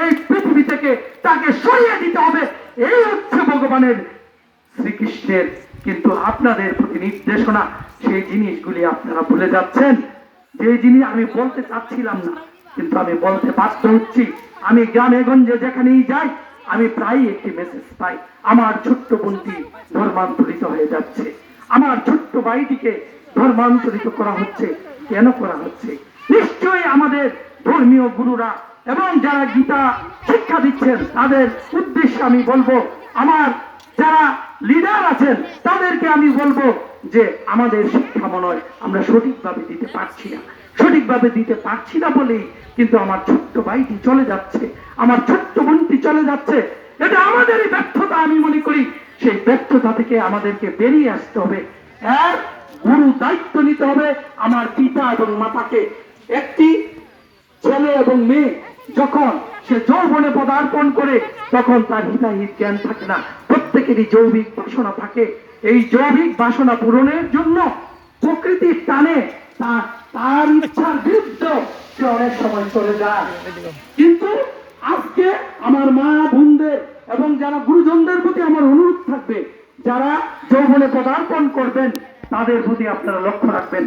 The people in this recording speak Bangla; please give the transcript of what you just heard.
এই পৃথিবী থেকে তাকে সরিয়ে দিতে হবে। এই হচ্ছে ভগবানের শ্রীকৃষ্ণের কিন্তু আপনাদের প্রতি নির্দেশনা। সেই জিনিসগুলি আপনারা ভুলে যাচ্ছেন। যে জিনিস আমি বলতে চাচ্ছিলাম না, কিন্তু আমি বলতে বাধ্য হচ্ছি। আমি গ্রামে গঞ্জে যেখানেই যাই, আমি প্রায় একটি মেসেজ পাই, আমার ছোট্ট বোনটি ধর্মান্তরিত হয়ে যাচ্ছে, আমার ছোট্ট ভাইটিকে ধর্মান্তরিত করা হচ্ছে। কেন করা হচ্ছে? নিশ্চয়ই আমাদের ধর্মীয় গুরুরা এবং যারা গীতা শিক্ষা দিচ্ছেন তাদের উদ্দেশ্যে আমি বলবো, আমার যারা লিডার আছেন তাদেরকে আমি বলবো যে আমাদের শিক্ষা মনে হয় আমরা সঠিকভাবে দিতে পারছি না। সঠিকভাবে দিতে পারছি না বলেই কিন্তু আমার ছোট্ট ভাইটি চলে যাচ্ছে, আমার ছোট্ট বোনটি চলে যাচ্ছে। এটা আমাদেরই ব্যর্থতা আমি মনে করি। সেই ব্যর্থতা থেকে আমাদেরকে বেরিয়ে আসতে হবে। এক গুরু দায়িত্ব নিতে হবে আমার পিতা এবং মাতাকে। একটি ছেলে এবং মেয়ে যখন সে যৌবনে পদার্পণ করে তখন তার হিতাহিত জ্ঞান থাকে না। প্রত্যেকেরই যৌবিক বাসনা থাকে। এই যৌবিক বাসনা পূরণের জন্য প্রকৃতির টানে তার ইচ্ছার বিরুদ্ধে সে অনেক সময় চলে যায়। কিন্তু আজকে আমার মা বোনদের এবং যারা গুরুজনদের প্রতি আমার অনুরোধ থাকবে, যারা যৌবনে পদার্পণ করবেন তাদের প্রতি আপনারা লক্ষ্য রাখবেন।